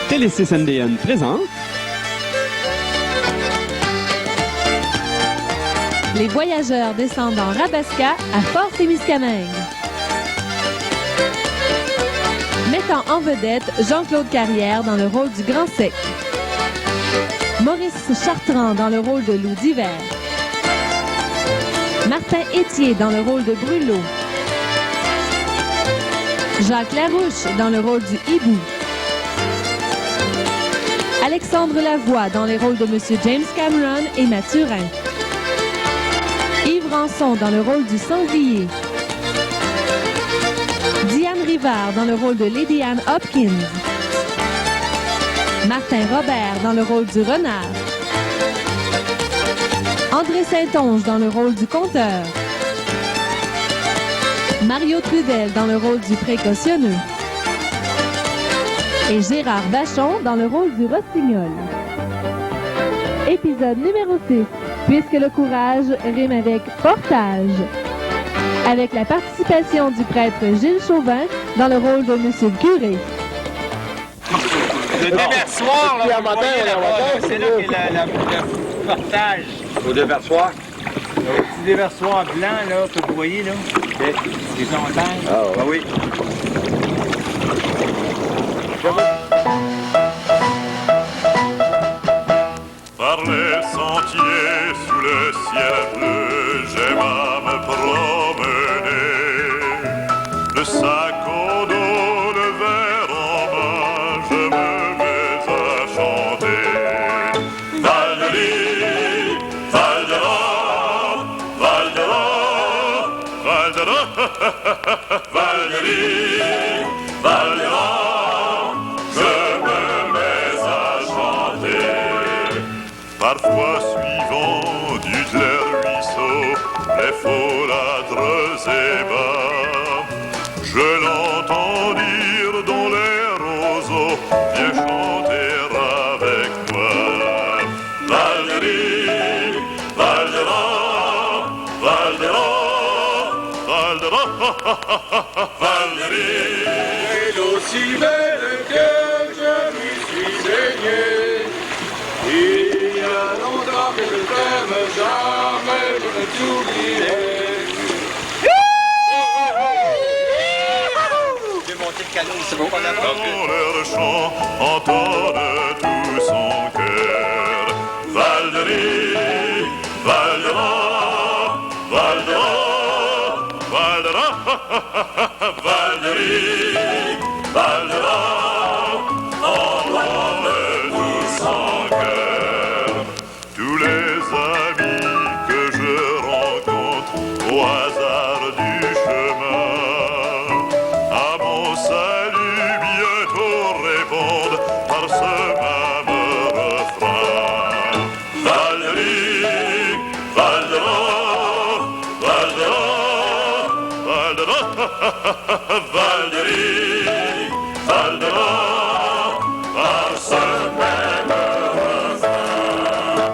Télé-6-NDN présente Les voyageurs descendent en Rabasca à Fort-Témiscamingue. Mettant en vedette Jean-Claude Carrière dans le rôle du Grand Sec. Maurice Chartrand dans le rôle de Loup d'hiver. Martin Étier dans le rôle de Brûlot. Jacques Larouche dans le rôle du Hibou. Alexandre Lavoie dans les rôles de Monsieur James Cameron et Mathurin. Yves Ranson dans le rôle du Sanglier. Diane Rivard dans le rôle de Lady Anne Hopkins. Martin Robert dans le rôle du Renard. André Saint-Onge dans le rôle du Conteur. Mario Trudel dans le rôle du Précautionneux. Et Gérard Vachon dans le rôle du Rossignol. Épisode numéro 6, puisque le courage rime avec portage. Avec la participation du prêtre Gilles Chauvin dans le rôle de Monsieur le curé. Le déversoir, là, c'est là qu'est le portage. Au déversoir? Le petit déversoir blanc, là, que vous voyez, là. Les montagnes. Ah oui. Par les sentiers sous le ciel bleu, j'aime à me promener. Le sac au dos, le verre en main, je me mets à chanter. Val de Lis, Val de Rhin, Val de Rhin, Val de Rhin, Val de Lis, Val de Rhin, je me mets à chanter. Parfois suivant du clair ruisseau, les folâtres ébats, je l'entends dire dans les roseaux, viens chanter avec moi. Val de Lis, Val de Rhin, Val de Rhin, Val de Rhin, Val de Lis. Elle aussi belle que je lui suis saigné. Il y a longtemps que je t'aime, jamais je ne t'oublierai. Je vais monter le canot, c'est bon. Dans leur chant entonne tout son cœur. Val de Lis, Val de Rhin, Val de Rhin, Val de Rhin, Val de Lis, Val de Rhin, entonne tout son cœur. Tous les amis que je rencontre au hasard du chemin, à mon salut bientôt répondent par ce même refrain. Val de Lis, Val de Rhin, Val de Rhin, Val de Rhin, Val de Lis, Val de Rhin, par ce même refrain.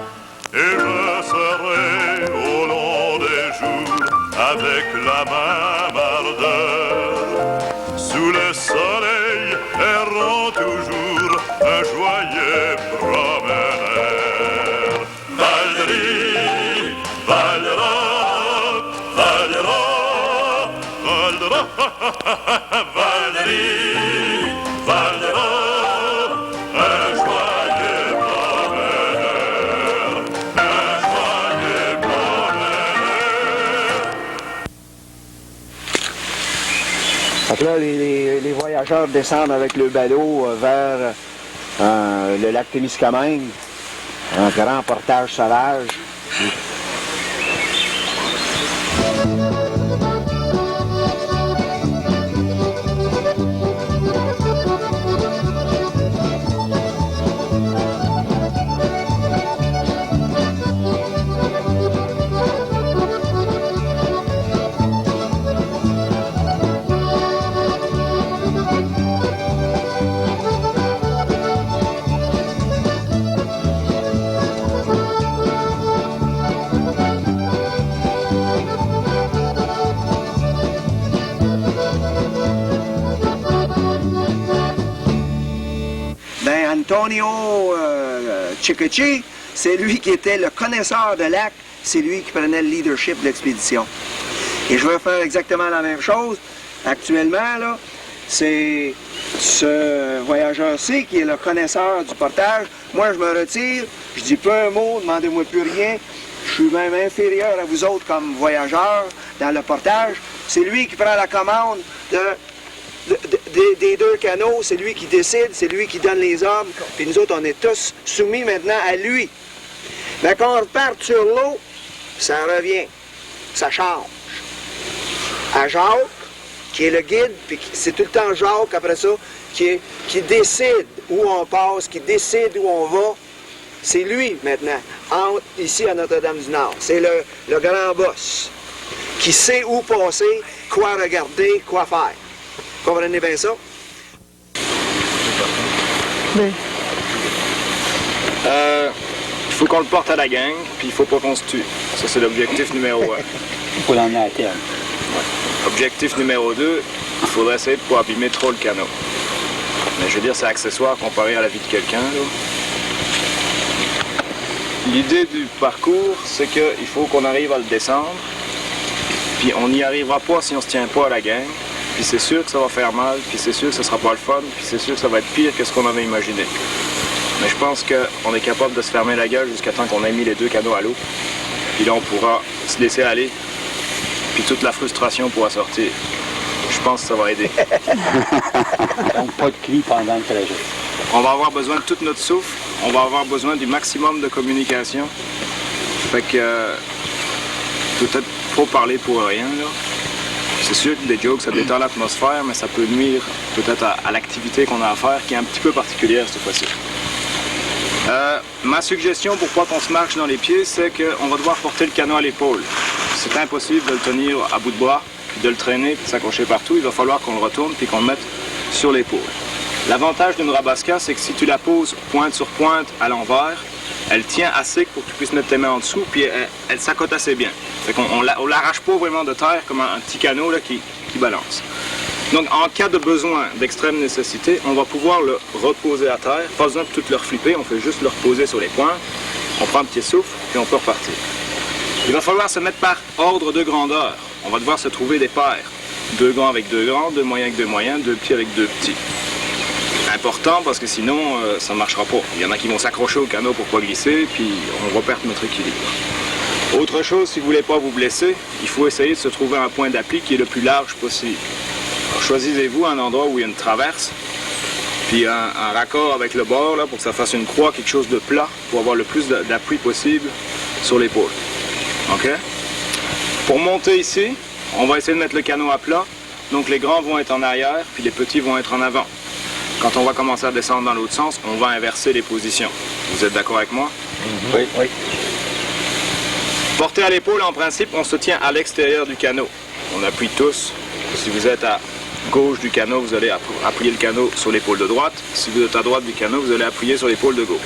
Et je serai au long des jours avec la même ardeur, sous le soleil errant toujours un joyeux promeneur. Val de Lis, Val de Rhin, Val de Rhin, Val de Rhin, Val de Lis, Val de Rhin, un joyeux promeneur, un joyeux promeneur. Fait que là, les voyageurs descendent avec le ballot vers le lac Témiscamingue, un grand portage sauvage. Antonio Chicochi, c'est lui qui était le connaisseur de lac, c'est lui qui prenait le leadership de l'expédition. Et je vais faire exactement la même chose. Actuellement, là, c'est ce voyageur-ci qui est le connaisseur du portage. Moi, je me retire, je dis pas un mot, demandez-moi plus rien. Je suis même inférieur à vous autres comme voyageurs dans le portage. C'est lui qui prend la commande des deux canaux, c'est lui qui décide, c'est lui qui donne les hommes. Puis nous autres, on est tous soumis maintenant à lui. Mais quand on repart sur l'eau, ça revient, ça change. À Jacques, qui est le guide, puis c'est tout le temps Jacques, après ça, qui décide où on passe, qui décide où on va. C'est lui, maintenant, ici à Notre-Dame-du-Nord. C'est le grand boss, qui sait où passer, quoi regarder, quoi faire. Comprenez bien ça? Oui. Il faut qu'on le porte à la gang, puis il faut pas qu'on se tue. Ça, c'est l'objectif numéro 1. Il faut l'emmener à terre. Ouais. Objectif numéro 2, il faudrait essayer de pas abîmer trop le canot. Mais je veux dire, c'est accessoire comparé à la vie de quelqu'un, là. L'idée du parcours, c'est qu'il faut qu'on arrive à le descendre, puis on n'y arrivera pas si on se tient pas à la gang, puis c'est sûr que ça va faire mal, puis c'est sûr que ce sera pas le fun, puis c'est sûr que ça va être pire que ce qu'on avait imaginé. Mais je pense qu'on est capable de se fermer la gueule jusqu'à temps qu'on ait mis les deux canots à l'eau, puis là on pourra se laisser aller, puis toute la frustration pourra sortir. Je pense que ça va aider. Donc pas de cris pendant le trajet. On va avoir besoin de tout notre souffle, on va avoir besoin du maximum de communication. Fait que peut-être trop parler pour rien, là. C'est sûr que des jokes, ça détend l'atmosphère, mais ça peut nuire peut-être à l'activité qu'on a à faire, qui est un petit peu particulière cette fois-ci. Ma suggestion pour pas qu'on se marche dans les pieds, c'est qu'on va devoir porter le canot à l'épaule. C'est impossible de le tenir à bout de bras, puis de le traîner, puis de s'accrocher partout. Il va falloir qu'on le retourne, puis qu'on le mette sur l'épaule. L'avantage d'une Rabasca, c'est que si tu la poses pointe sur pointe à l'envers, elle tient assez pour que tu puisses mettre tes mains en dessous, puis elle s'accote assez bien. Fait qu'on l'arrache pas vraiment de terre comme un petit canot là, qui balance. Donc, en cas de besoin, d'extrême nécessité, on va pouvoir le reposer à terre. Pas besoin de tout le reflipper, on fait juste le reposer sur les pointes. On prend un petit souffle, puis on peut repartir. Il va falloir se mettre par ordre de grandeur. On va devoir se trouver des paires. 2 grands avec 2 grands, 2 moyens avec 2 moyens, 2 petits avec 2 petits. Important parce que sinon, ça ne marchera pas. Il y en a qui vont s'accrocher au canot pour pas glisser, puis on va perdre notre équilibre. Autre chose, si vous ne voulez pas vous blesser, il faut essayer de se trouver un point d'appui qui est le plus large possible. Alors, choisissez-vous un endroit où il y a une traverse, puis un raccord avec le bord là, pour que ça fasse une croix, quelque chose de plat, pour avoir le plus d'appui possible sur l'épaule. OK? Pour monter ici, on va essayer de mettre le canot à plat. Donc les grands vont être en arrière, puis les petits vont être en avant. Quand on va commencer à descendre dans l'autre sens, on va inverser les positions. Vous êtes d'accord avec moi? Oui. Oui. Porté à l'épaule, en principe, on se tient à l'extérieur du canot. On appuie tous. Si vous êtes à gauche du canot, vous allez appuyer le canot sur l'épaule de droite. Si vous êtes à droite du canot, vous allez appuyer sur l'épaule de gauche.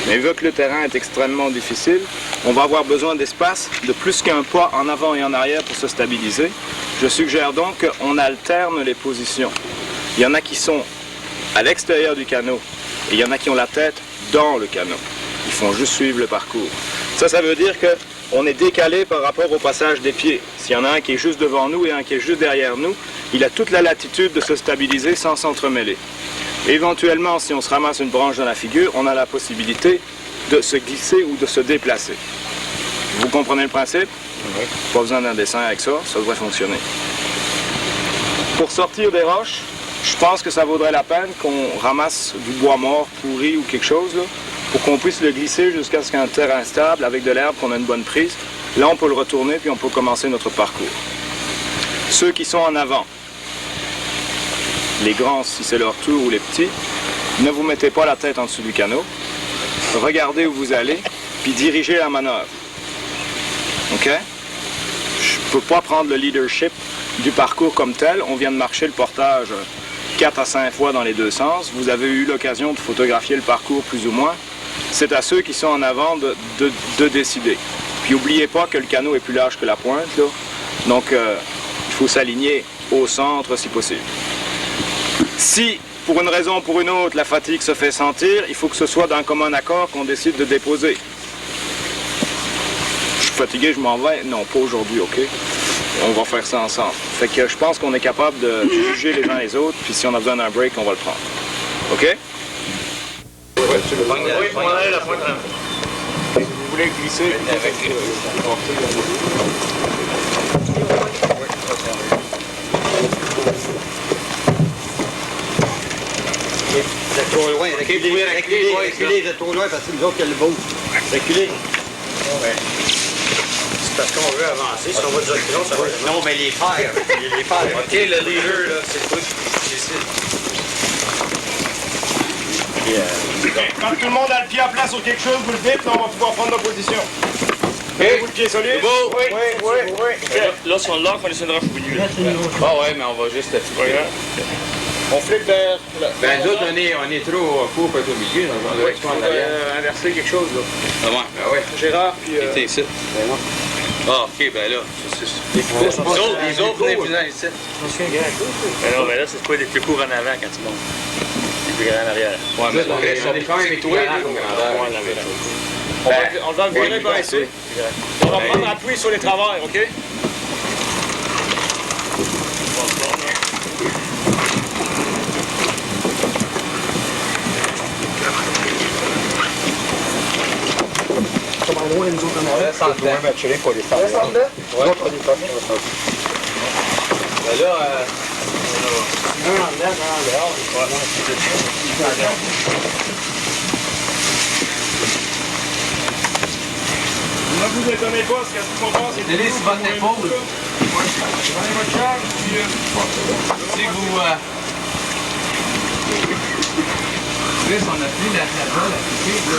Mais vu que le terrain est extrêmement difficile, on va avoir besoin d'espace de plus qu'un pas en avant et en arrière pour se stabiliser. Je suggère donc qu'on alterne les positions. Il y en a qui sont à l'extérieur du canot et il y en a qui ont la tête dans le canot. Ils font juste suivre le parcours. Ça veut dire qu'on est décalé par rapport au passage des pieds. S'il y en a un qui est juste devant nous et un qui est juste derrière nous, il a toute la latitude de se stabiliser sans s'entremêler. Éventuellement, si on se ramasse une branche dans la figure, on a la possibilité de se glisser ou de se déplacer. Vous comprenez le principe? Oui. Pas besoin d'un dessin avec ça, ça devrait fonctionner. Pour sortir des roches, je pense que ça vaudrait la peine qu'on ramasse du bois mort, pourri ou quelque chose, là, pour qu'on puisse le glisser jusqu'à ce qu'il y ait un terrain stable avec de l'herbe, qu'on ait une bonne prise. Là, on peut le retourner puis on peut commencer notre parcours. Ceux qui sont en avant, les grands si c'est leur tour ou les petits, ne vous mettez pas la tête en dessous du canot. Regardez où vous allez, puis dirigez la manœuvre. OK? Je ne peux pas prendre le leadership du parcours comme tel. On vient de marcher le portage 4 à 5 fois dans les deux sens. Vous avez eu l'occasion de photographier le parcours plus ou moins. C'est à ceux qui sont en avant de décider. Puis n'oubliez pas que le canot est plus large que la pointe, là. Donc il faut s'aligner au centre si possible. Si pour une raison ou pour une autre, la fatigue se fait sentir, il faut que ce soit d'un commun accord qu'on décide de déposer. Je suis fatigué, je m'en vais. Non, pas aujourd'hui, OK? On va faire ça ensemble. Fait que je pense qu'on est capable de juger les uns les autres, puis si on a besoin d'un break, on va le prendre. OK? Oui, on en est la fois. Si vous voulez glisser avec... Vous êtes trop loin. Reculez, vous êtes trop loin parce que c'est nous autres qui le beau. Reculez. Ouais. C'est parce qu'on veut avancer. Si on va dire que non, ça va. Non, mais les fers. Les fers. OK, le leader, là, c'est toi qui décide. Quand tout le monde a le pied à place sur quelque chose, vous le dites, là, on va pouvoir prendre nos positions. Vous le pied solide? C'est beau? Oui. Là, si on le lock, on essaie de refouiller. Ah ouais, mais on va juste... On flippe vers... Ben, nous autres, on est trop court pour être au milieu. On doit être en arrière. Inverser quelque chose, là. Ah ouais, ben ouais. Gérard, puis... T'es ici. Ah, OK, ben là. Les autres, venez plus ici. Ben non, mais là, c'est pas les plus courts en avant quand tu montes. Les plus grands en arrière. Ouais, mais on est quand même équivalent comme grandeur. On va virer par ici. On va prendre appui sur les travers, OK? On laisse en dedans. Pour les femmes. On laisse en dedans? Ouais. Ben là, un en dedans, un en dehors. Ne vous étonnez pas, ce qu'on pense, c'est... Tenez sur votre épaule. Prenez votre charge, puis... Si vous... Chris, on a pris la balle à piquer, là.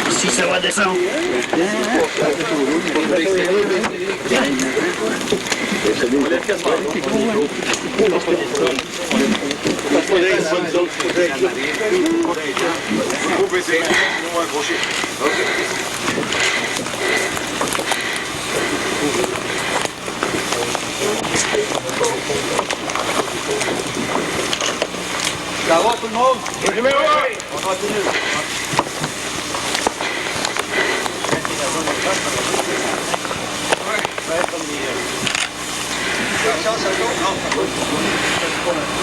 Si ça va descendre. Ça va tout le monde? Numéro 1! On continue.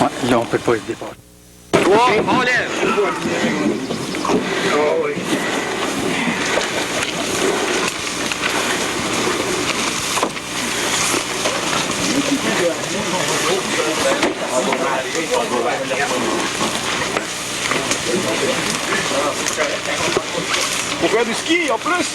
Ouais, là, on peut pas se dépasser. 3, on lève. Pour faire du ski, en plus!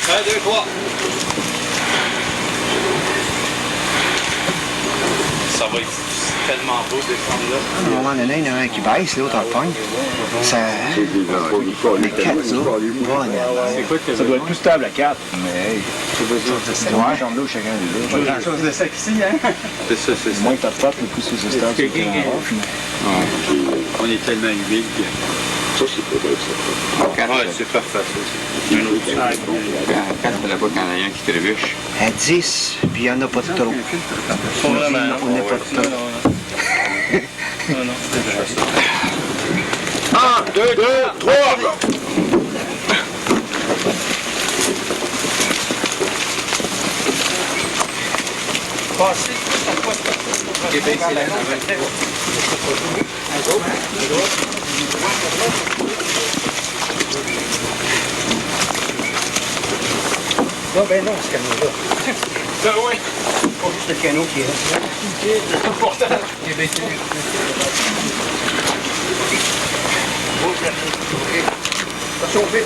Un, deux, trois. Ça va être tellement beau de descendre là. À un moment donné, il y en a un qui baisse, l'autre en pogne. Ça... Les quatre, Ça doit être plus stable à 4, mais hey, c'est besoin de chambre d'eau chacun des deux. Pas grand-chose de sec ici, hein? C'est ça, c'est ça. Moins que t'as de pattes, le plus c'est stable. On est tellement humide que... Ça, c'est peut-être ça. Ouais, c'est parfait, ça. Quand là-bas, quand il y en a un qui trébuche. À 10, puis il n'y en a pas de trop. On n'est pas de trop. 1, 2, 3! Passez. Québec, c'est là. Non, ben non, ce canot-là. Ben oui. Pas juste le canot qui est là. C'est tout important. Il est baissé. OK. Va chauffer.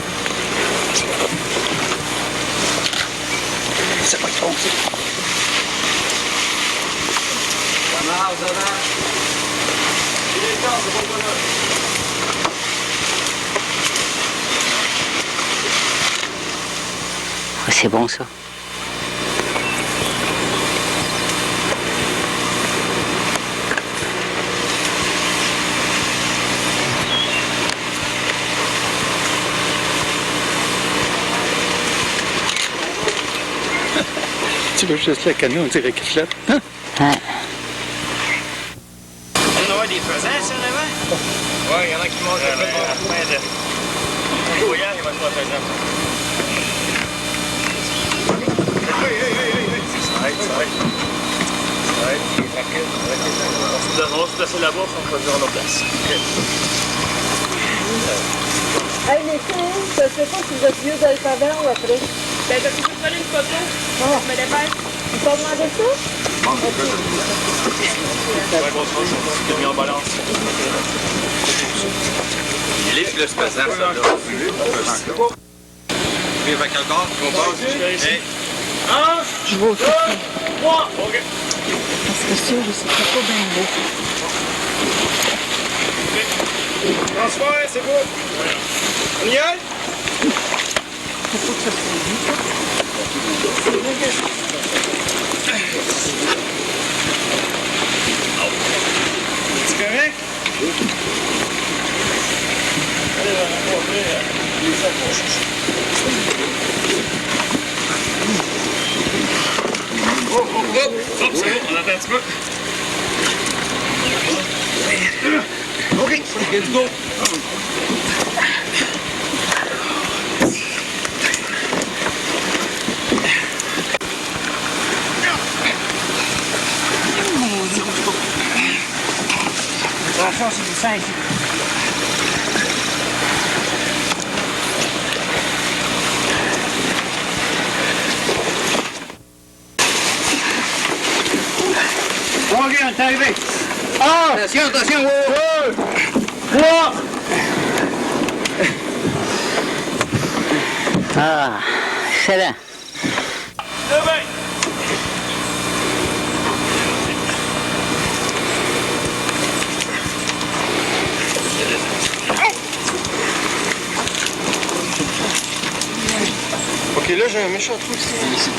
Ça va être foncé. Ça marche, ça marche. C'est bon ça. Tu veux juste le canot, on dirait qu'il flotte. Ouais. On a des faisans, ça, là-bas? Ouais, il y en a qui mangent la fin de... Le voyage, il va se faire faisant. On va se placer là-bas, on va se dire nos places. Hey, les filles, je sais pas si vous êtes vieux d'Alphabet ou après. Ben, je vais juste prendre une photo. Je me dépêche. Vous t'as demandé ça? Ouais, grosse roche, on s'est mis en balance. Il est plus pesant, ça, là. Oui, avec le corps, on passe. Je vais au 3, OK. Parce que ça, je sais pas bien beau. Transfert, c'est beau. On y est? Faut pas que ça soit vite, ça. C'est correct? Allez, on va ouvrir les sacs. Oh, c'est bon, on attend un petit peu. OK, let's go. Attention, c'est du sang ici. Bon, OK, on est arrivé. Ah! Attention, attention! Oh! 3! Ah, excellent. OK, là, j'ai un méchant trou ici.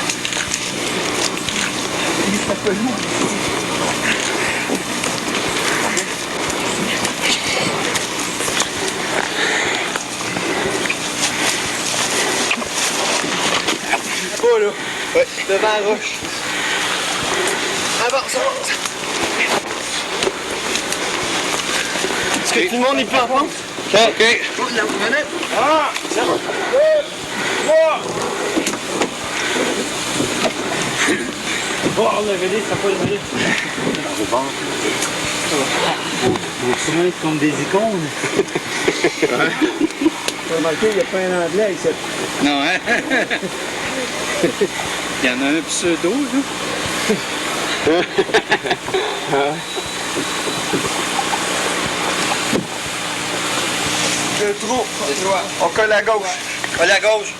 Pas là. Ouais, devant la roche. Avance, avance. Est-ce que tout le monde est prêt à prendre? OK. La manette. 1, 2, 3. Bon, on a volé, ça n'a pas levé. C'est bon. On va sûrement être comme des icônes. T'as remarqué, il n'y a pas un anglais ici. Non, hein? Il y en a un pseudo, là. Le trou. On colle à gauche. Colle à gauche.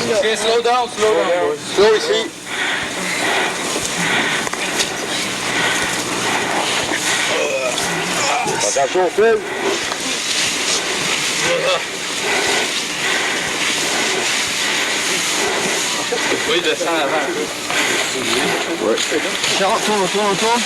OK, slow down, slow down. Slow ici. Attention, Phil. Oui, descends avant. Ouais. Tourne.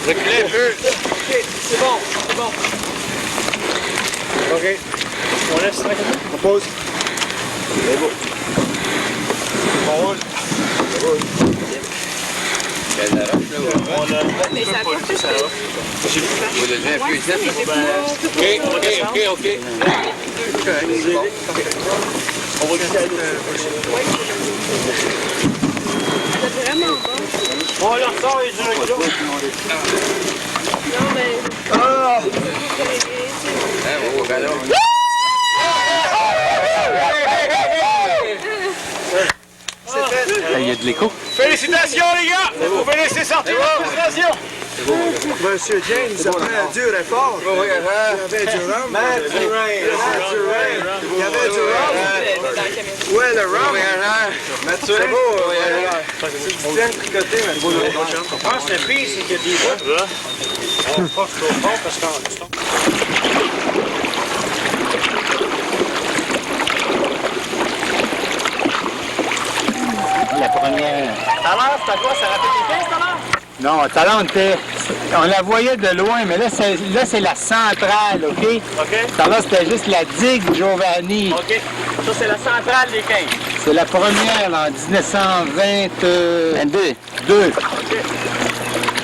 Reculez un peu. OK, c'est bon. OK. On laisse tranquillement. On pose. C'est beau. On roule. Mais ça coûte ça. Vous levez un peu ici. OK. C'est vraiment bon. On leur sort les directions. Non, mais... Il y a de l'écho. Félicitations, les gars! Vous pouvez laisser sortir la frustration. Monsieur James, ça fait un dur effort. Il y avait du rhum. Il y avait du rhum. Ouais, le rhum. C'est beau. Tu viens de tricoter, mais Je pense que le pire, c'est qu'il y a des bouts. On force trop fort parce qu'on... La première. Tout à l'heure, c'était quoi? Ça rappelle les 15 tout à l'heure? Non, tout à l'heure, on la voyait de loin, mais là, c'est la centrale, OK? OK. Tout à l'heure, c'était juste la digue Giovanni. OK. Ça, c'est la centrale des 15. C'est la première, là, en 1922. OK.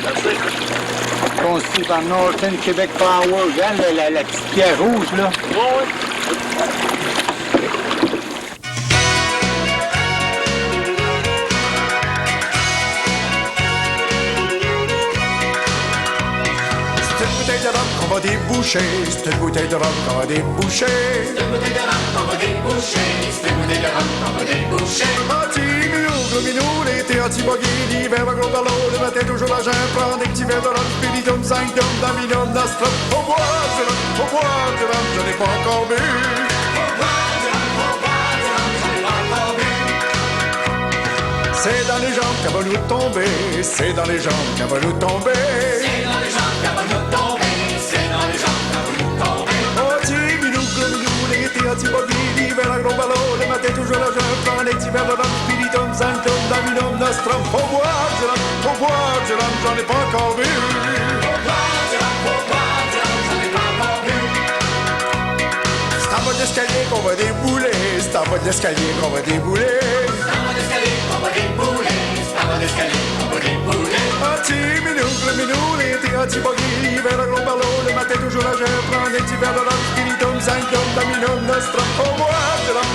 Merci. Construit par Northern Québec Power. Regarde la petite pierre rouge, là. Oui. Qu'on va déboucher, c'est une bouteille de rhum qu'on va déboucher. C'est une bouteille de rhum qu'on va déboucher. C'est une bouteille de rhum qu'on va déboucher. Anti-minou, gros-minou, l'été anti-buggy, l'hiver va gros l'eau, le matin toujours à jeun, prendre des petits verres de rhum, spiritum, sanctum, daminum, nostrum. Au bois du rhum, je n'ai pas encore bu. Au bois du rhum, je n'ai pas encore bu. C'est dans les jambes qu'elle va nous tomber, c'est dans les jambes qu'elle va nous tomber. C'est dans les jambes qu'elle va nous tomber. Anti-buggy, l'hiver à gros ballon, le matin toujours à jeun, prends des petits verres de rhum, spiritum, sanctum, daminum, nostrum. Faut boire du rhum, j'en ai pas encore bu. Faut boire du rhum, j'en ai pas encore bu. C'est en bas de l'escalier qu'on va débouler, c'est en bas de l'escalier qu'on va débouler. C'est en bas de l'escalier qu'on va débouler, c'est en bas de l'escalier qu'on va débouler. Anti-minou, gros-minou, l'été anti-buggy, l'hiver à gros ballon, le matin toujours à jeun, prends des petits verres de rhum, spiritum, sanctum, daminum, nostrum. Faut boire du rhum,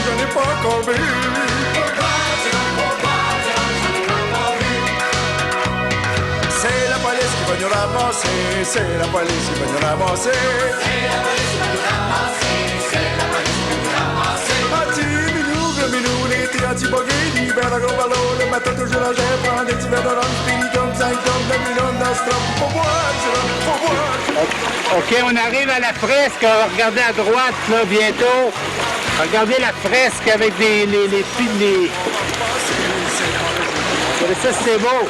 j'en ai pas encore bu. Faut boire du rhum, j'en ai pas encore bu. C'est la police qui va nous ramasser, c'est la police qui va nous ramasser. C'est la police qui va nous ramasser, c'est la police qui va nous ramasser. Anti-minou, gros-minou, l'été anti-buggy, l'hiver à gros ballon, le matin toujours à jeun, prends des petits verres de rhum, spiritum, sanctum, daminum, nostrum. Faut boire du rhum, faut boire du rhum. OK, on arrive à la fresque. Regardez à droite, là, bientôt. Regardez la fresque avec les filles, les... Ça, c'est beau.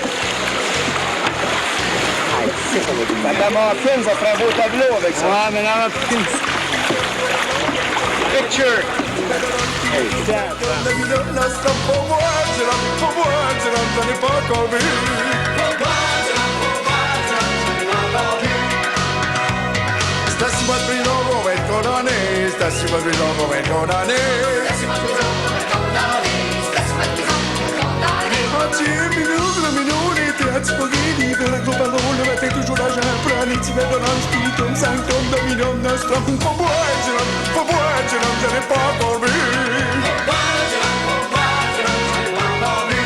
La Martine, ça ferait un beau tableau avec ça. Ouais, mais la Martine. Picture. Hey, Daminum, nostrum. Faut boire du rhum, j'en ai pas encore bu. Faut boire du rhum, j'en ai pas encore bu. C'est à 6 mois de prison qu'on va être condamné. C'est à 6 mois de prison qu'on va être condamné. C'est à 6 mois de prison qu'on va être condamné. C'est à 6 mois de prison qu'on va être condamné. Anti-minou, gros-minou, l'été anti-buggy, l'hiver à gros ballon, le matin toujours à jeun, prends des petits verres de rhum, spiritum, sanctum, daminum, nostrum. Faut boire du rhum, j'en ai pas encore bu. Faut boire du rhum, j'en ai pas encore bu.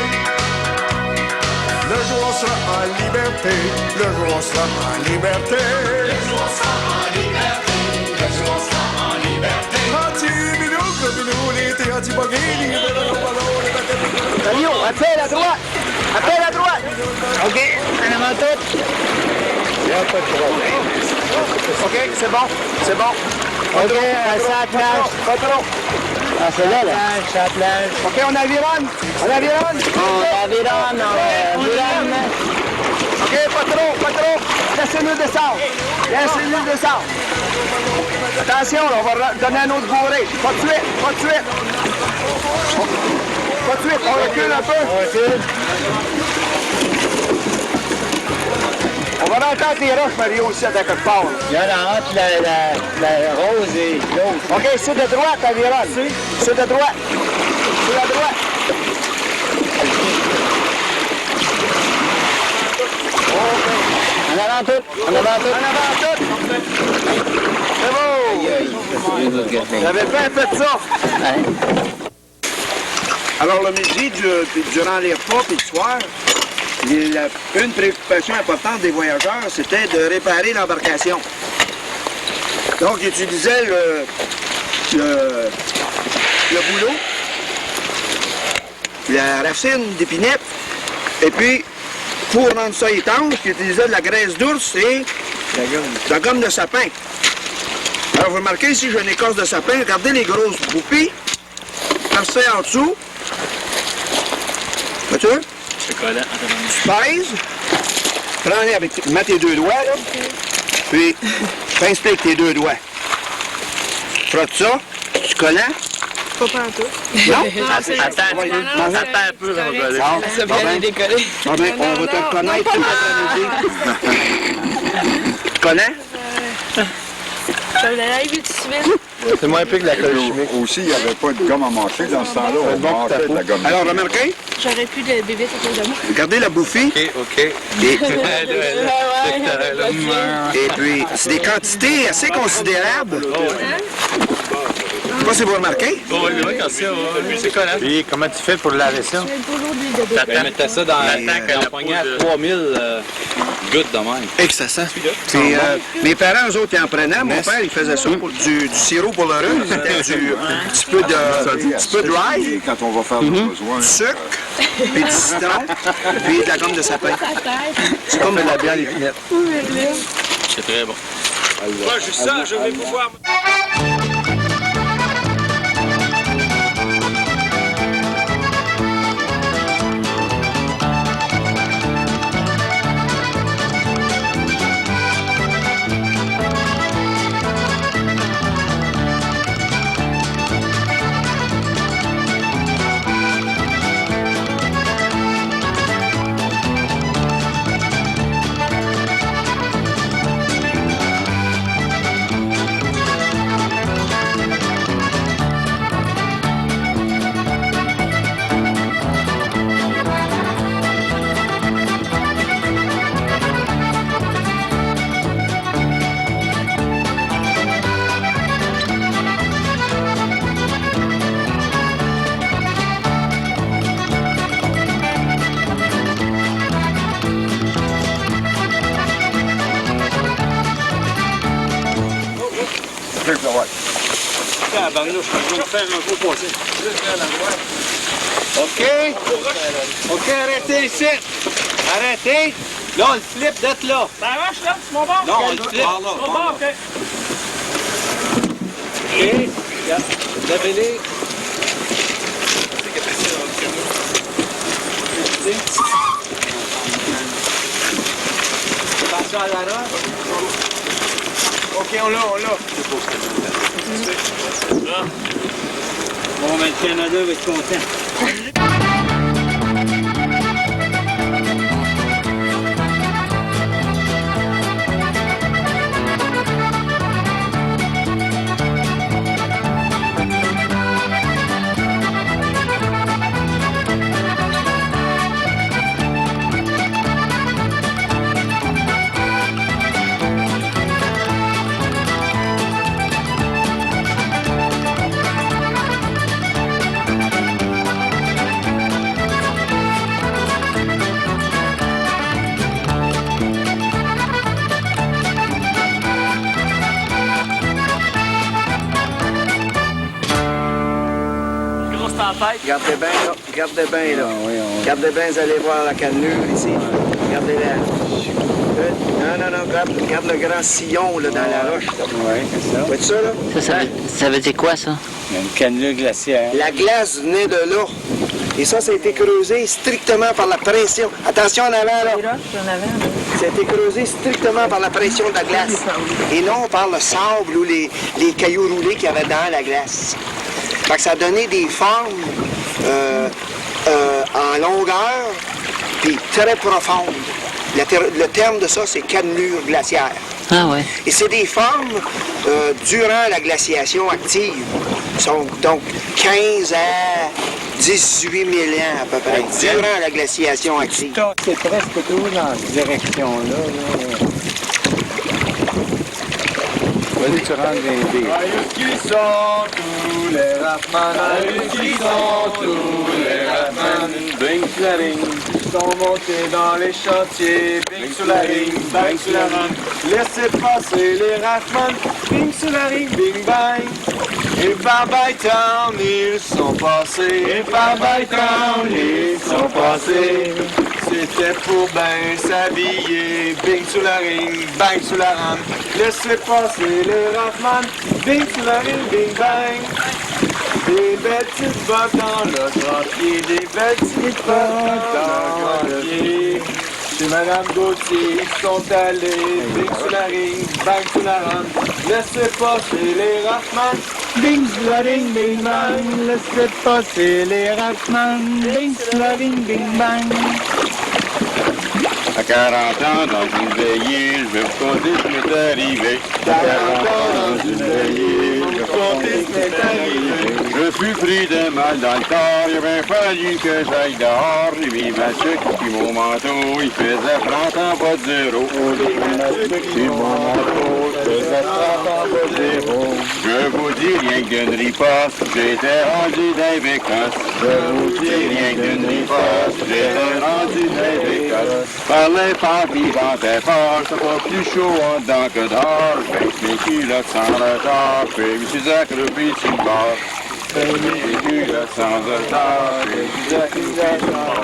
Le jour on sera en liberté, le jour on sera en liberté. Le jour on sera en liberté, le jour on sera en liberté. Anti-minou, gros-minou, l'été anti-buggy, l'hiver à gros ballon, le matin toujours à jeun. Salut, appelle à droite. Appelle à droite. OK, en avant tout. OK, c'est bon, c'est bon. OK, ça la plage. Pas trop. Ah, c'est là, là. Ça la plage. OK, on avironne. On avironne. OK, pas trop. Laissez-nous descendre. Attention, là, on va donner un autre bourré. Pas de suite. On recule un peu. On va rentrer les roches, Mario, ici, à quelque part. Il y en a entre la rose et l'autre. OK, c'est de droite, avironne. C'est de droite. C'est à droite. avant tout. En avant tout. En avant tout. C'est beau. J'avais pas fait ça. Alors, le midi, durant les repas et le soir, une préoccupation importante des voyageurs, c'était de réparer l'embarcation. Donc, ils utilisaient le bouleau, la racine d'épinette, et puis, pour rendre ça étanche, ils utilisaient de la graisse d'ours et la gomme de sapin. Alors, vous remarquez ici, j'ai une écorce de sapin. Regardez les grosses boupies. Passez en dessous. Vois-tu? C'est collant. Tu pèses. Prends-les avec... Mets tes deux doigts, là. Puis, pince avec tes deux doigts. Frotte ça. Tu collant? Pas pantoute. Non? Attends un peu, ça va coller. Ça va bien décoller. Ah ben, on va te reconnaître tout l'après-midi. Tu connais? Ça arrive vite civil. C'est moins pire que la colle chimique. Aussi, il n'y avait pas de gomme à mâcher dans ce temps-là. On mâchait de la gomme. Alors, remarquez, J'aurais plus de bébé autour de moi. regardez la bouffie. OK. Et puis, c'est des quantités assez considérables. Je sais pas si vous remarquez. Oui, c'est collant. Puis, comment tu fais pour laver ça? Tu mettais ça dans la poignée à 3000 gouttes de même. Et que ça sent. Puis, mes parents, eux autres, ils en prenaient. Mon père, il faisait ça pour du sirop pour le rhume. C'était un petit peu de rye, Quand on va faire nos besoins. du sucre, puis du citron, puis de la gomme de sapin. C'est comme de la bière d'épinette. C'est très bon. Moi, juste ça, je vais pouvoir... OK, arrêtez ici. Arrêtez. Là, on le flippe d'être là. Ça marche, là? C'est mon bord? Non, on le flippe. Mon bord, OK. OK. Levez-les. Attention à la roche. OK, on l'a. Bon, ben, le Canada va être content. Regardez bien, là. Regardez bien, là. Regardez bien, vous allez voir la cannelure ici. Regardez-la. Non, regarde le grand sillon, là, dans la roche. Oui, c'est ça. Vois-tu ça, là? Ça veut dire quoi, ça? Une cannelure glaciaire. La glace venait de là. Et ça a été creusé strictement par la pression. Attention en avant, là. Ça a été creusé strictement par la pression de la glace. Et non par le sable ou les cailloux roulés qu'il y avait dans la glace. Fait que ça a donné des formes en longueur, puis très profondes. Le terme de ça, c'est cannelure glaciaire. Ah ouais. Et c'est des formes durant la glaciation active. Sont donc 15 à 18 000 ans à peu près, durant la glaciation active. C'est presque tout dans cette direction-là. Vas-y, tu rentres dans les Qui sont tous les Raffman, qui sont tous les Raffman, bing sur la ligne, ils sont montés dans les chantiers, bing sur la ligne, bang sur la rame, laissez passer les Raffman, bing sur la ligne, bing bang, et par Bytown ils sont passés, et par Bytown ils sont passés. C'était pour ben s'habiller, bing sur la ring, bang sur la rame, laissez passer les Raffman, bing sur la ring, bing bang. Des belles petites bottes dans le grenier, des belles petites bottes dans le grenier. Chez Madame Gauthier, ils sont allés, bing sur la ring, bang sur la rame, laissez passer les Raffman, bing sur la ring, bing bang, laissez passer les Raffman, bing sur la ring, bing bang. À 40 ans, dans une veillée, je vais vous conter ce qui m'est arrivé. 40 ans, dans une veillée, je vais vous conter ce qui m'est arrivé. Je suis pris de mal dans le corps, il avait fallu que j'aille dehors. J'ai mis ma tuque puis mon manteau, il faisait 30 ans pas de zéro. J'ai mis ma tuque puis mon manteau, il faisait 30 ans pas de zéro. Je vous dis rien que d'une riposte, j'étais rendu dans l'Écosse. Je vous dis rien que d'une riposte, j'étais rendu dans l'Écosse. Parlais pas vivant et fort, c'est pas plus chaud en dedans que dehors. Je baisse mes culottes sans retard, puis je me suis accroupi sur le bord. Mes culottes sans retard, puis je me suis accroupi sur le bord.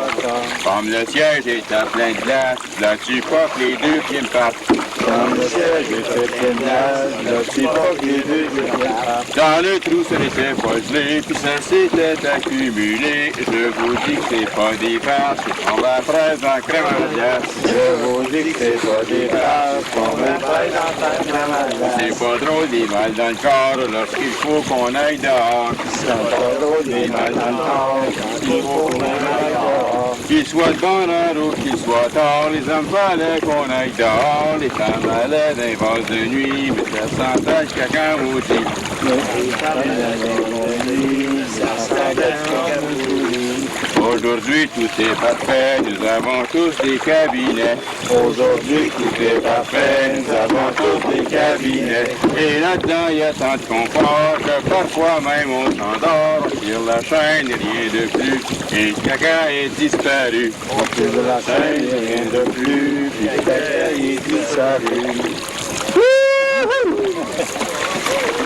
Comme le siège était plein de glace, là-dessus pas que les deux pieds me partent. Comme le siège était plein de glace, là-dessus pas que les deux pieds me partent. Dans le trou, ça n'était pas gelé, puis ça s'était accumulé. Je vous dis que c'est pas des farces, c'est qu'on va fraise en crème à glace. Je vous dis que c'est pas des farces, qu'on va fraise en crème à glace. C'est pas drôle des mal dans le corps lorsqu'il faut qu'on aille dehors. C'est pas drôle des mal dans le corps lorsqu'il faut qu'on aille dehors. Qu'il soit de bonne heure ou qu'il soit tard, les hommes fallait qu'on aille dehors. Les femmes allaient dans les vases de nuit, mais ça sentait le caca maudit. Les femmes allaient dans les nuits, ça sentait le caca maudit. Aujourd'hui, tout est parfait, nous avons tous des cabinets. Aujourd'hui, tout est parfait, nous avons tous des cabinets. Et là-dedans, il y a tant de confort que parfois même on s'endort. On tire la chaîne et rien de plus, et le caca est disparu. On tire la chaîne et rien de plus, puis le caca est disparu.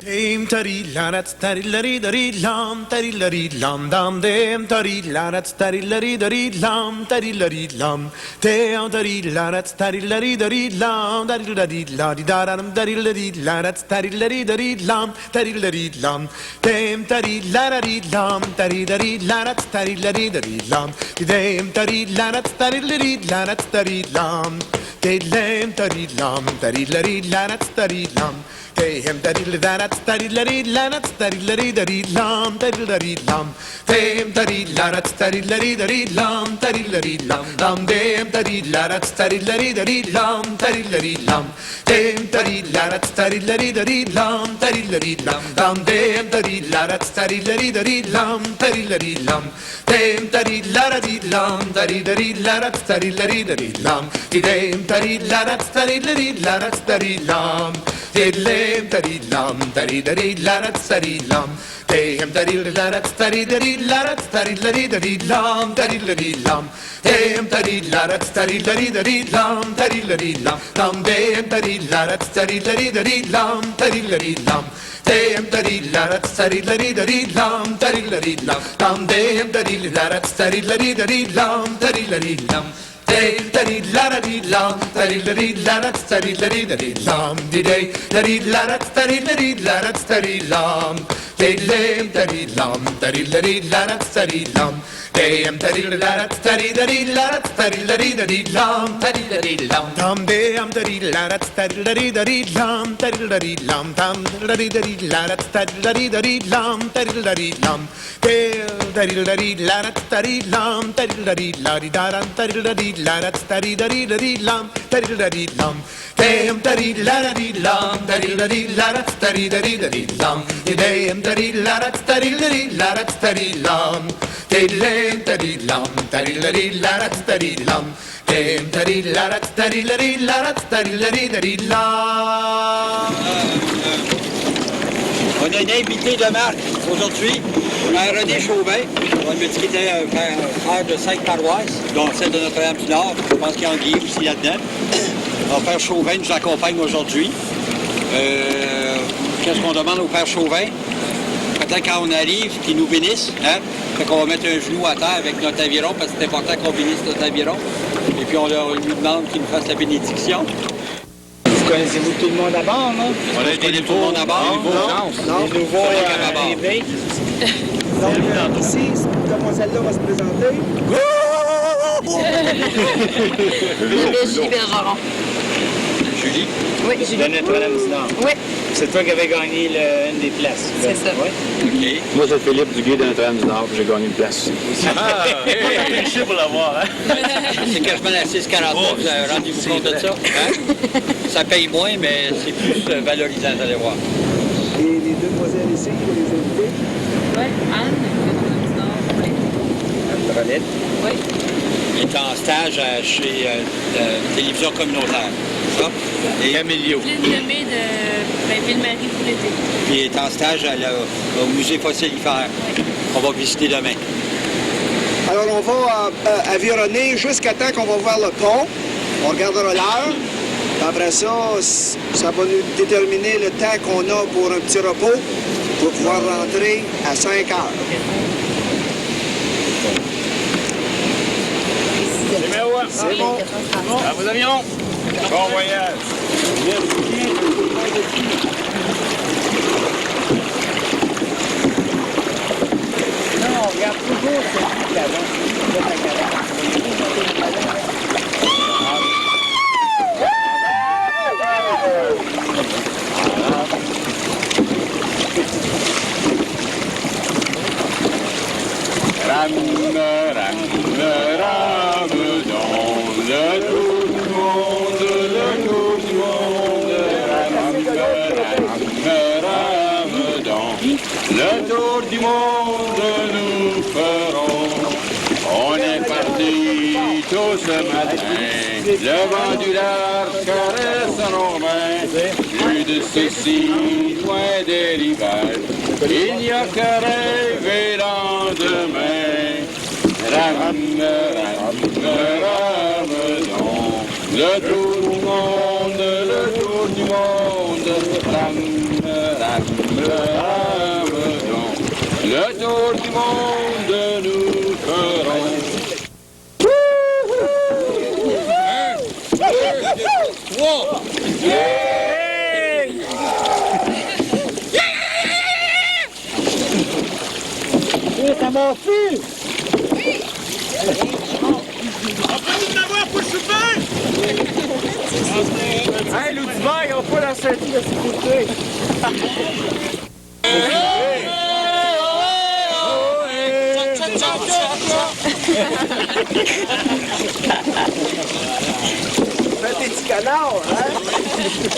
Dame tari larat tari lari dari lam tari lari lam dam dam tari larat tari lari dari lam tari lari lam dam tari larat tari lari dari lam tari lari la di da dam tari lari larat tari lari dari lam tari lari lam dam tari lari lam tari lari larat tari lari dari lam dam tari larat tari lari larat tari lam dam tari lam tari lari larat tari lam Dam tari larat tari lari larat tari lari dari lam tari lari lam Dam tari larat tari lari dari lam tari lari lam dam dam tari larat tari lari dari lam tari lari lam Dam tari larat tari lari dari lam tari lari lam dam dam tari larat tari lari dari lam tari lari lam Dam tari laradi lam tari dari larat tari lari dari lam Dam tari larat tari lari larat tari lam Dam tari lam tari dari larat tari lam Dam tari larat tari dari larat tari lari dari lam tari lari lam Dam tari larat tari lari dari lam tari lari lam dam dam tari larat tari lari dari lam tari lari lam Dam tari larat tari lari dari lam tari lari lam dam dam tari larat tari lari dari lam tari lari lam Dam tari laradi lam tari lari larat tari lari dari lam di day tari larat tari lari larat tari lam Dam tari lam tari lari larat tari lam Dam tari larat tari lari larat tari lari dari lam tari lari lam dam dam tari larat tari lari dari lam tari lari lam dam lari dari larat tari lari dari lam tari lari lam tari lari larat tari lam tari lari lari daram tari lari la da da da lam, da-dee-da-dee-lam. Damn, da-dee-la-da-dee-lam, da-dee-da-dee-la-da-da-dee-da-dee-lam. Damn, da-dee-la-da-da-dee-la-da-da-dee-lam. Damn, da-dee-lam, da-dee-la-dee-la-da-da-dee-lam. Damn, da-dee-la-da-da-dee-la-da-da-dee-da-dee-lam. On a une invitée de marque aujourd'hui, René Chauvin, on me dit qu'il était un frère de 5 paroisses, dont celle de Notre-Dame-du-Nord. Je pense qu'il y a Anguille aussi là-dedans. Mon père Chauvin nous accompagne aujourd'hui. Qu'est-ce qu'on demande au père Chauvin? Peut-être quand on arrive, qu'il nous bénisse. Hein? Fait qu'on va mettre un genou à terre avec notre aviron, parce que c'est important qu'on bénisse notre aviron. Et puis on lui demande qu'il nous fasse la bénédiction. Connaissez-vous tout le monde à bord, non? On a été tout le monde à bord. Non. Les nouveaux arrivés. Donc, ici, demoiselle-là va se présenter. Julie Bergeron. Julie? Oui, Julie. De Notre-Dame-du-Nord. Oui. C'est toi qui avais gagné une des places. C'est ça. Oui. OK. Moi, c'est Philippe Duguay de Notre-Dame-du-Nord, puis j'ai gagné une place. Ah, hey, triché pour l'avoir, hein? C'est quasiment la 6,49. Vous avez rendez-vous compte de ça? Hein? Ça paye moins, mais c'est plus valorisant, vous allez voir. Et les deux demoiselles ici, pour les invités. Oui, Anne, oui. Anne-Bronette. Oui. Il est en stage chez Télévision communautaire. Ça? Et Camélio. Lynn Lemay de Ville-Marie pour l'été. puis il est en stage au musée fossilifère. On va visiter demain. Alors, on va avironner jusqu'à temps qu'on va voir le pont. On regardera l'heure. Après ça, ça va nous déterminer le temps qu'on a pour un petit repos pour pouvoir rentrer à 5 heures. Numéro 1. C'est bon. À vos avions. Bon voyage. Non, on regarde toujours celui qui l'avant. Rame, rame, rame dans le tour du monde, le tour du monde. Rame, rame dans le tour du monde, nous ferons. On est parti tôt ce matin, le vent du large caresse nos mains. Plus de ceci, loin des rivages, il n'y a qu'à rêver lendemain. Rame, rame, rame donc, le tour du monde, le tour du monde. Rame, rame, rame donc, le tour du monde nous ferons. Ça m'a fui! Hey, l'Oudiver, ils ont pas la ceinture de sécurité. Fais tes petits canards, hein?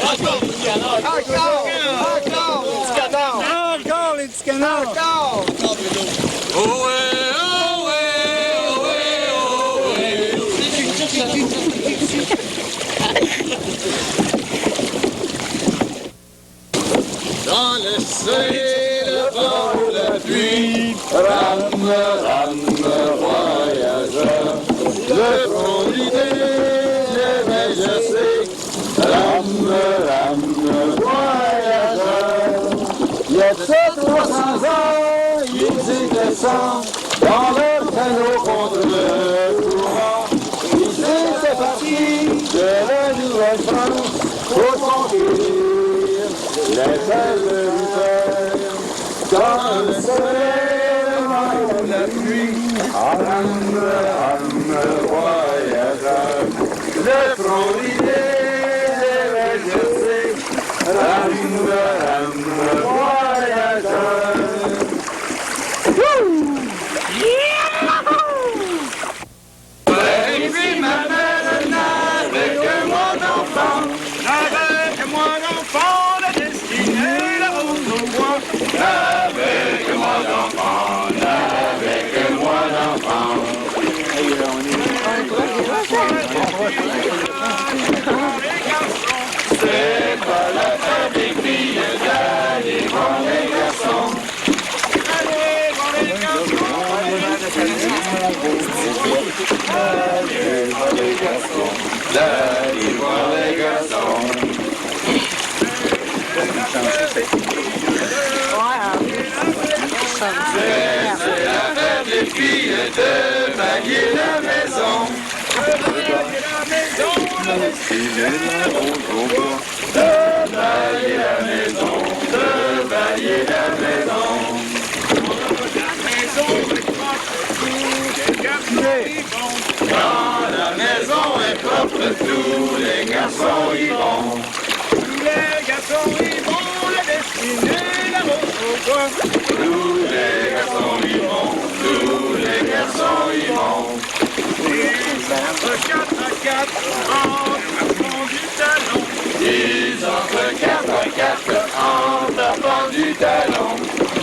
Encore, les petits canards! Encore les petits canards! Encore! Dans le soleil, le vent ou la pluie, rame, rame, voyageur. Le front d'idée, l'éveil, je sais, rame, rame, voyageur. Il y a 300 ans, ils étaient 100 dans leur canot contre le courant. Ils étaient partis de la Nouvelle-France pour conquérir les belles rivières. Dans le soleil, ou la pluie, rame, rame, voyageur. Le front d'idée, l'éveil, je sais, rame, rame, voyageur. Baby, maman. C'est pas la fête des filles d'aller voir les garçons. Allez voir les garçons. Allez voir les garçons. D'aller voir les garçons. C'est la fête des filles de bailler la maison. De bailler la maison, de bailler la maison, de bailler la maison. Quand la maison est propre, tous les garçons y vont. Tous les garçons y vont, la destinée, la rose au coin. Tous les garçons y vont, tous les garçons y vont. Entre 4 à 4, en tapant du talon. Ils entre 4 à 4, en tapant du talon.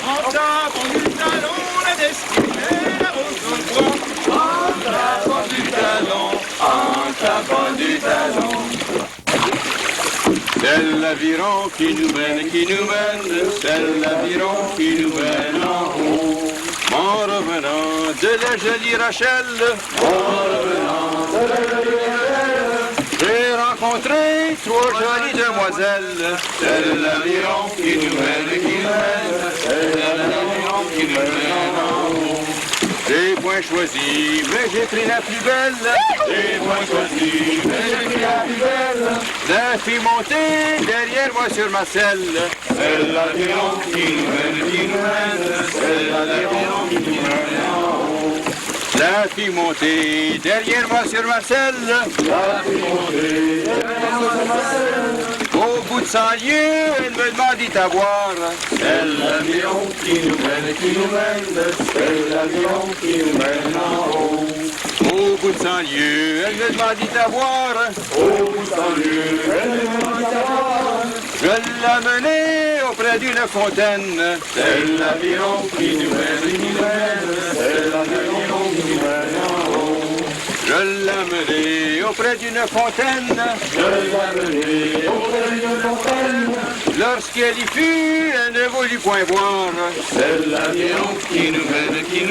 En tapant du talon, la destinée, la rose au coin. En tapant du talon, en tapant du talon. C'est l'aviron qui nous mène, c'est l'aviron qui nous mène en haut. En revenant de la jolie Rachel, j'ai rencontré 3 jolies demoiselles. C'est l'aviron qui nous mène, c'est l'aviron qui nous mène en haut. J'ai point choisi, mais j'ai pris la plus belle. J'ai point choisi, mais j'ai pris la plus belle. La fille montée derrière moi sur ma selle. C'est l'aviron qui nous mène, c'est l'aviron qui nous mène en haut. La fille montée derrière moi sur ma selle. La fille montée derrière moi sur ma selle. Au bout de 100 lieues, elle me demandit à boire. C'est l'aviron qui nous mène, c'est l'aviron qui nous mène en haut. Au bout de 100 lieues, elle me demandit à boire. Au bout de 100 lieues, elle me demandit à boire. Je l'amenai auprès d'une fontaine. C'est l'aviron qui nous mène, c'est l'aviron qui nous mène en haut. Je l'amenai auprès d'une fontaine. Je l'amenai auprès d'une fontaine. Lorsqu'elle y fut, elle ne voulut point boire. C'est l'aviron qui nous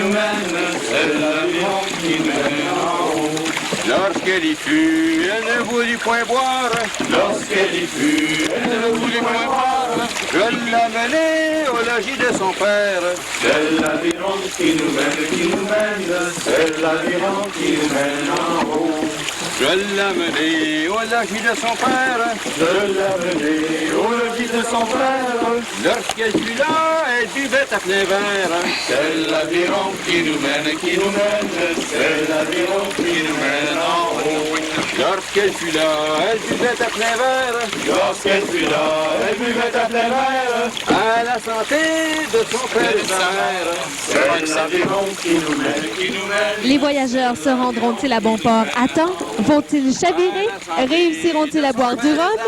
mène, c'est l'aviron qui nous mène en haut. Lorsqu'elle y fut, elle ne voulut point boire. Lorsqu'elle y fut, elle ne voulut point boire. Je l'amenai au logis de son père. C'est l'aviron qui nous mène, c'est l'aviron qui nous mène en haut. Je l'amenai au logis de son père. Je l'amenai au logis de son père. Lorsqu'elle fut là, elle buvait à plein verre. C'est l'aviron qui nous mène, c'est l'aviron qui nous mène en haut. Lorsqu'elle fut là, elle buvait à plein verre. Lorsqu'elle fut là, elle buvait à plein verre. À la santé de son père et de sa mère. C'est l'aviron qui nous mène, Les voyageurs se rendront-ils à bon port à temps? Vont-ils chavirer? Réussiront-ils à boire du rhum?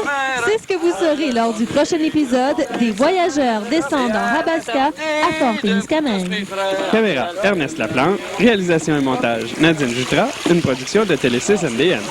C'est ce que vous saurez lors du prochain épisode des Voyageurs descendent en Rabasca à Fort-Témiscamingue. Caméra, Ernest Laplante. Réalisation et montage, Nadine Jutras. Une production de Télé 6 MDN.